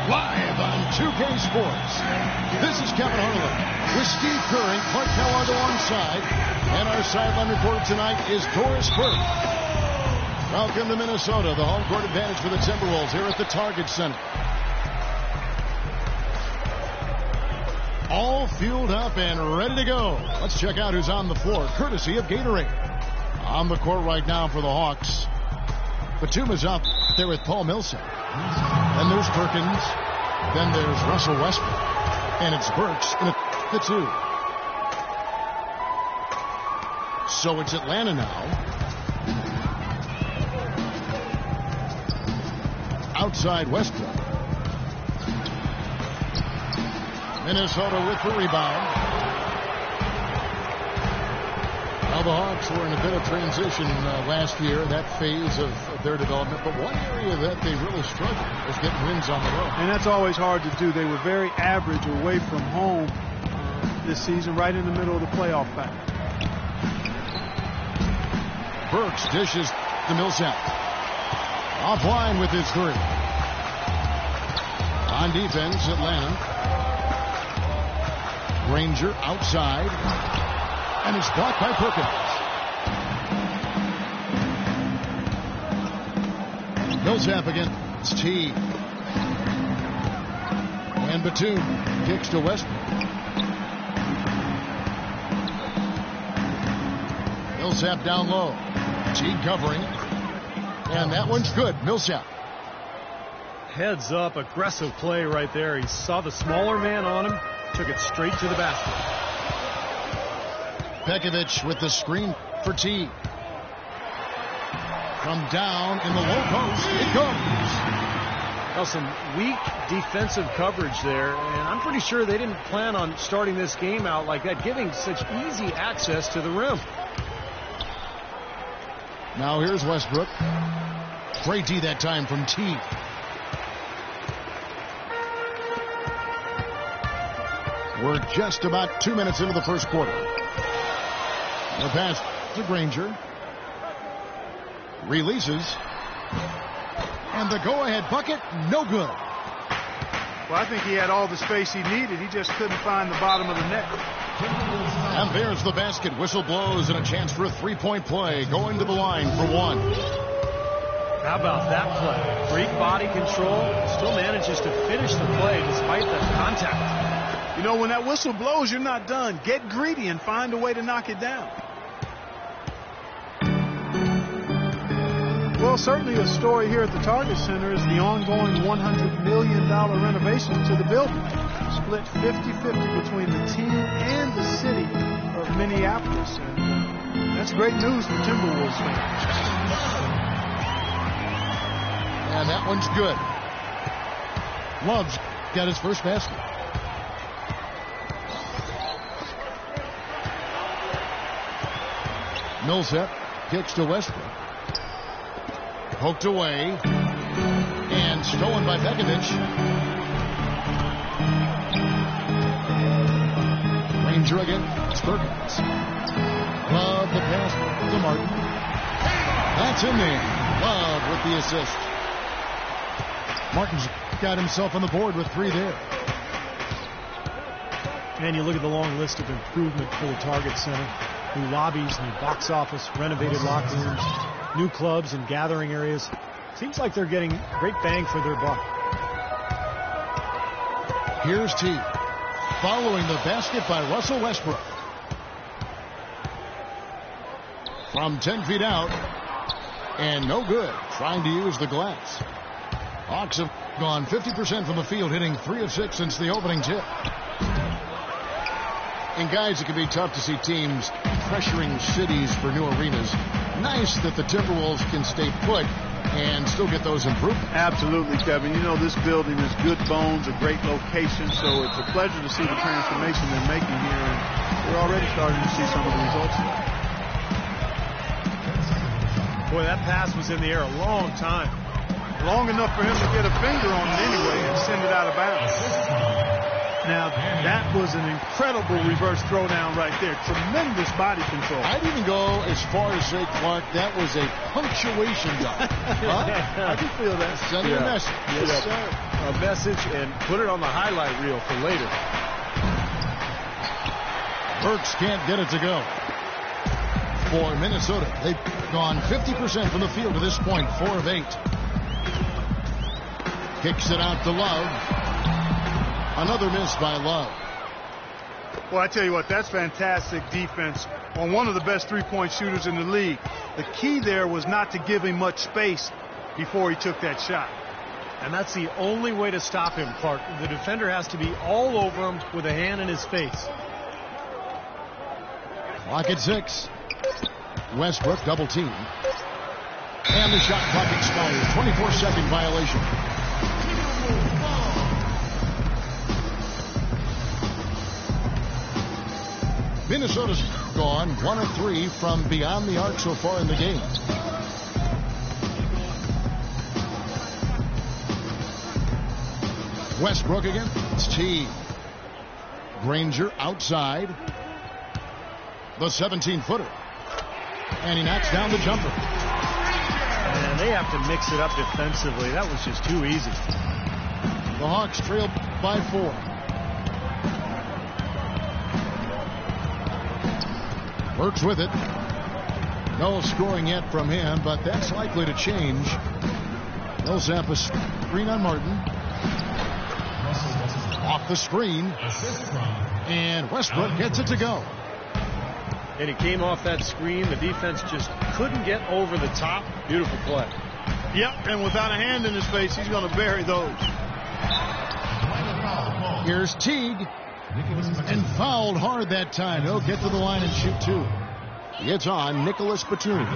Live on 2K Sports. This is Kevin Harlan with Steve Kerr and Clark Kellogg alongside. And our sideline reporter tonight is Doris Burke. Welcome to Minnesota, the home court advantage for the Timberwolves here at the Target Center. All fueled up and ready to go. Let's check out who's on the floor, courtesy of Gatorade. On the court right now for the Hawks. Batum is up there with Paul Millsap. Then there's Perkins. Then there's Russell Westbrook. And it's Burks in the 2. So it's Atlanta now. Outside Westbrook. Minnesota with the rebound. Now the Hawks were in a bit of transition last year, that phase of their development. But one area that they really struggled was getting wins on the road. And that's always hard to do. They were very average away from home this season, right in the middle of the playoff pack. Burks dishes to Millsap. Offline with his 3. On defense, Atlanta. Granger outside. And it's blocked by Perkins. Millsap against T. And Batum kicks to Westbrook. Millsap down low. T covering. And that one's good. Millsap. Heads up, aggressive play right there. He saw the smaller man on him, took it straight to the basket. Pekovic with the screen for T. From down in the low post, it goes. Well, some weak defensive coverage there, and I'm pretty sure they didn't plan on starting this game out like that, giving such easy access to the rim. Now here's Westbrook. Great D that time from T. We're just about 2 minutes into the first quarter. The pass to Granger. Releases. And the go-ahead bucket, no good. Well, I think he had all the space he needed. He just couldn't find the bottom of the net. And there's the basket. Whistle blows and a chance for a three-point play. Going to the line for 1. How about that play? Great body control. Still manages to finish the play despite the contact. You know, when that whistle blows, you're not done. Get greedy and find a way to knock it down. Well, certainly a story here at the Target Center is the ongoing $100 million renovation to the building. Split 50-50 between the team and the city of Minneapolis. And that's great news for Timberwolves fans. And that one's good. Love's got his first basket. Millsap kicks to Westbrook. Poked away. And stolen by Pekovic. Granger again. It's Perkins. Love the pass to Martin. That's in there. Love with the assist. Martin's got himself on the board with 3 there. And you look at the long list of improvement for the Target Center. New lobbies, new box office, renovated locker rooms, new clubs and gathering areas. Seems like they're getting great bang for their buck. Here's T. Following the basket by Russell Westbrook. From 10 feet out. And no good. Trying to use the glass. Hawks have gone 50% from the field, hitting 3 of 6 since the opening tip. And guys, it can be tough to see teams pressuring cities for new arenas. Nice that the Timberwolves can stay put and still get those improvements. Absolutely, Kevin. You know, this building is good bones, a great location, so it's a pleasure to see the transformation they're making here. And we're already starting to see some of the results. Boy, that pass was in the air a long time. Long enough for him to get a finger on it anyway and send it out of bounds. Now, that was an incredible reverse throwdown right there. Tremendous body control. I'd even go as far as say, Clark, that was a punctuation dunk. I can feel that. Sending a message. Yes, sir. A message, and put it on the highlight reel for later. Burks can't get it to go. For Minnesota, they've gone 50% from the field to this point, 4 of 8. Kicks it out to Love. Another miss by Love. Well, I tell you what, that's fantastic defense on one of the best three-point shooters in the league. The key there was not to give him much space before he took that shot. And that's the only way to stop him, Clark. The defender has to be all over him with a hand in his face. Clock at 6. Westbrook double team. And the shot clock expires. 24-second violation. Minnesota's gone 1 of 3 from beyond the arc so far in the game. Westbrook again. It's Teague. Granger outside. The 17-footer. And he knocks down the jumper. And they have to mix it up defensively. That was just too easy. The Hawks trail by 4. Works with it. No scoring yet from him, but that's likely to change. Millsap a screen on Martin. Off the screen. And Westbrook gets it to go. And he came off that screen. The defense just couldn't get over the top. Beautiful play. Yep, and without a hand in his face, he's going to bury those. Here's Teague. And fouled hard that time. He'll get to the line and shoot 2. It's on Nicholas Batum.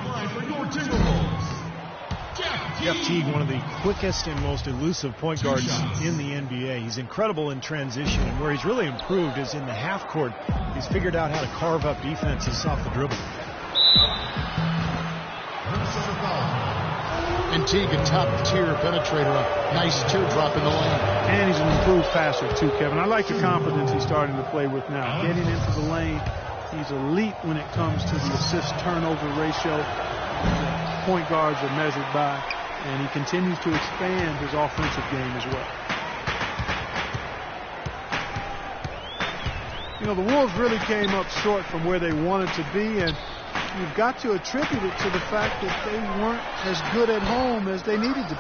Jeff Teague, one of the quickest and most elusive point guards in the NBA. He's incredible in transition, and where he's really improved is in the half court. He's figured out how to carve up defenses off the dribble. And Teague, a top-tier penetrator, a nice teardrop in the lane. And he's an improved passer, too, Kevin. I like the confidence he's starting to play with now. Getting into the lane, he's elite when it comes to the assist-turnover ratio that point guards are measured by. And he continues to expand his offensive game as well. You know, the Wolves really came up short from where they wanted to be, and you've got to attribute it to the fact that they weren't as good at home as they needed to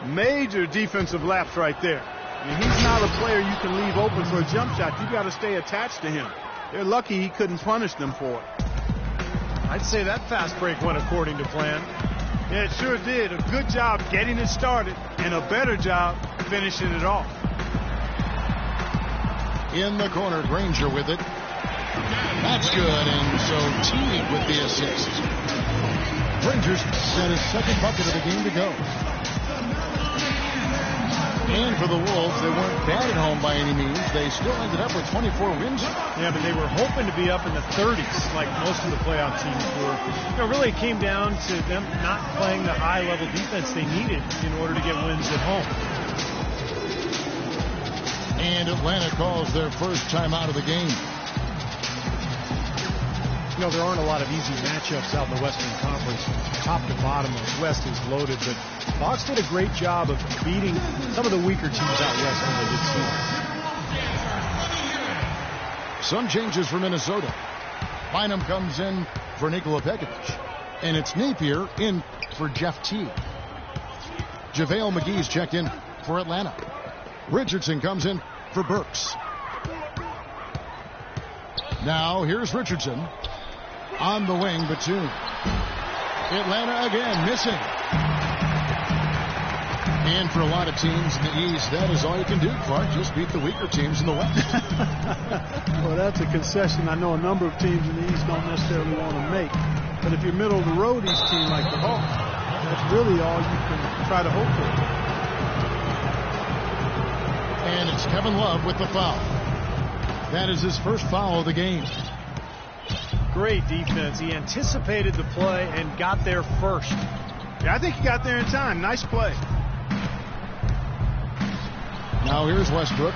be. Major defensive lapse right there. I mean, he's not a player you can leave open for a jump shot. You've got to stay attached to him. They're lucky he couldn't punish them for it. I'd say that fast break went according to plan. Yeah, it sure did. A good job getting it started and a better job finishing it off. In the corner, Granger with it. That's good, and so Teague with the assist. Granger's got his second bucket of the game to go. And for the Wolves, they weren't bad at home by any means. They still ended up with 24 wins. Yeah, but they were hoping to be up in the 30s like most of the playoff teams were. You know, really it came down to them not playing the high-level defense they needed in order to get wins at home. And Atlanta calls their first time out of the game. You know, there aren't a lot of easy matchups out in the Western Conference. Top to bottom, the West is loaded, but the Hawks did a great job of beating some of the weaker teams out west when they did see. Some changes for Minnesota. Bynum comes in for Nikola Pekovic. And it's Napier in for Jeff Teague. JaVale McGee's checked in for Atlanta. Richardson comes in for Burks. Now here's Richardson. On the wing, Batum. Atlanta again missing. And for a lot of teams in the East, that is all you can do, Clark. Just beat the weaker teams in the West. Well, that's a concession I know a number of teams in the East don't necessarily want to make. But if you're middle of the road East team like the Hawks, that's really all you can try to hope for. And it's Kevin Love with the foul. That is his first foul of the game. Great defense. He anticipated the play and got there first. Yeah, I think he got there in time. Nice play. Now here's Westbrook.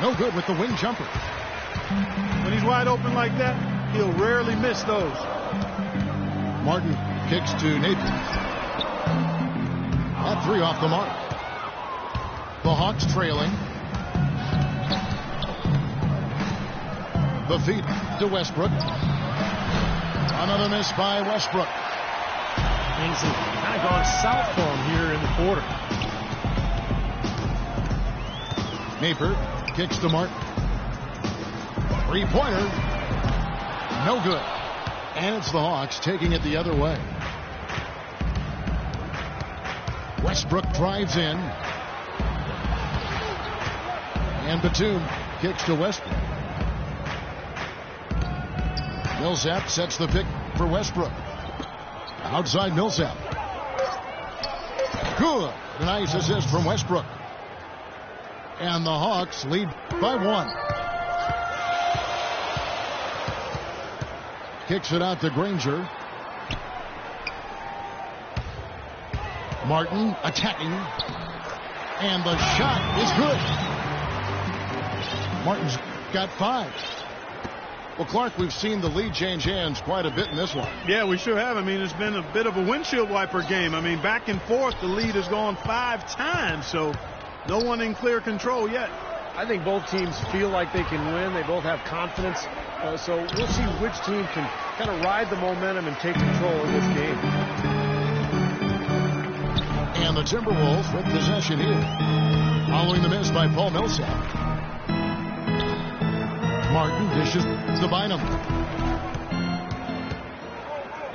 No good with the wing jumper. When he's wide open like that, he'll rarely miss those. Martin kicks to Napier. That three off the mark. The Hawks trailing. The feed to Westbrook. Another miss by Westbrook. Things have kind of gone south for him here in the quarter. Napier kicks to Martin. Three-pointer. No good. And it's the Hawks taking it the other way. Westbrook drives in. And Batum kicks to Westbrook. Millsap sets the pick for Westbrook. Outside Millsap. Good. A nice assist from Westbrook. And the Hawks lead by 1. Kicks it out to Granger. Martin attacking. And the shot is good. Martin's got 5. Well, Clark, we've seen the lead change hands quite a bit in this one. Yeah, we sure have. I mean, it's been a bit of a windshield wiper game. I mean, back and forth, the lead has gone 5 times, so no one in clear control yet. I think both teams feel like they can win. They both have confidence. So we'll see which team can kind of ride the momentum and take control of this game. And the Timberwolves with possession here. Following the miss by Paul Millsap. Martin dishes to Bynum.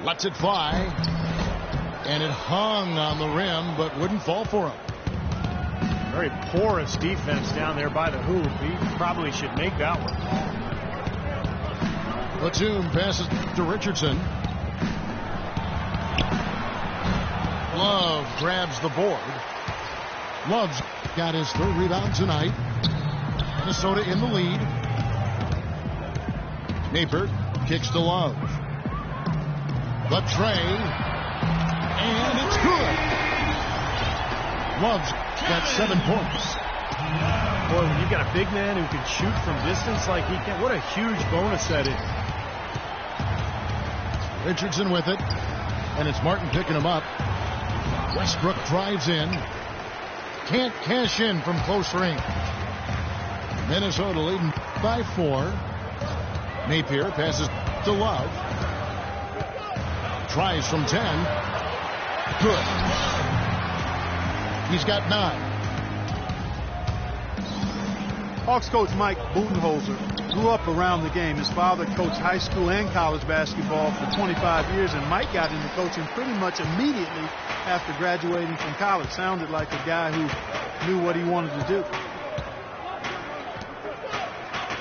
Lets it fly. And it hung on the rim, but wouldn't fall for him. Very porous defense down there by the hoop. He probably should make that one. Batum passes to Richardson. Love grabs the board. Love's got his 3rd rebound tonight. Minnesota in the lead. Napier kicks to Love. The tray. And it's good. Love's got 7 points. Boy, when you've got a big man who can shoot from distance like he can, what a huge bonus that is. Richardson with it. And it's Martin picking him up. Westbrook drives in. Can't cash in from close range. Minnesota leading by 4. Napier passes to Love. Tries from 10. Good. He's got 9. Hawks coach Mike Budenholzer grew up around the game. His father coached high school and college basketball for 25 years, and Mike got into coaching pretty much immediately after graduating from college. Sounded like a guy who knew what he wanted to do.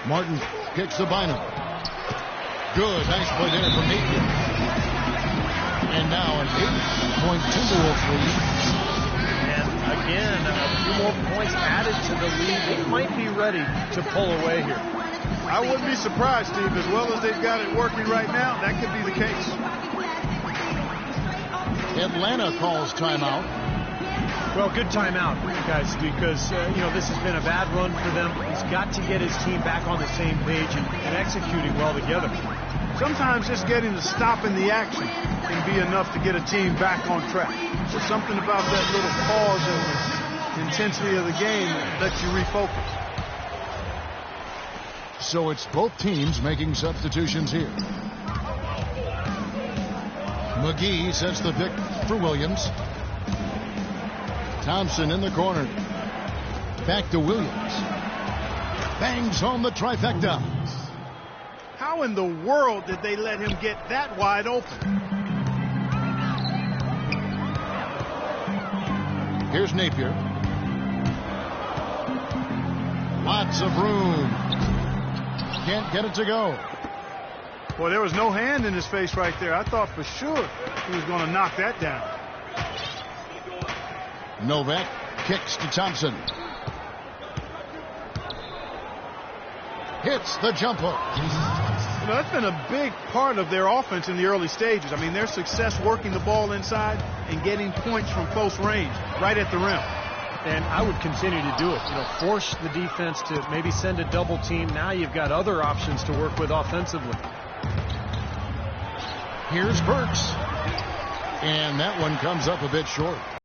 Martin kicks to Bynum. Good. Nice play there from Napier. And now an 8-point Timberwolves lead. And again, a few more points added to the lead. They might be ready to pull away here. I wouldn't be surprised, Steve. As well as they've got it working right now, that could be the case. Atlanta calls timeout. Well, good timeout, guys, because, this has been a bad run for them. He's got to get his team back on the same page and executing well together. Sometimes just getting to stop in the action can be enough to get a team back on track. There's something about that little pause in the intensity of the game that lets you refocus. So it's both teams making substitutions here. McGee sets the pick for Williams. Thompson in the corner. Back to Williams. Bangs home the trifecta. How in the world did they let him get that wide open? Here's Napier. Lots of room. Can't get it to go. Boy, there was no hand in his face right there. I thought for sure he was going to knock that down. Novak kicks to Thompson. Hits the jump hook. That's been a big part of their offense in the early stages. I mean, their success working the ball inside and getting points from close range, right at the rim. And I would continue to do it. Force the defense to maybe send a double team. Now you've got other options to work with offensively. Here's Burks. And that one comes up a bit short.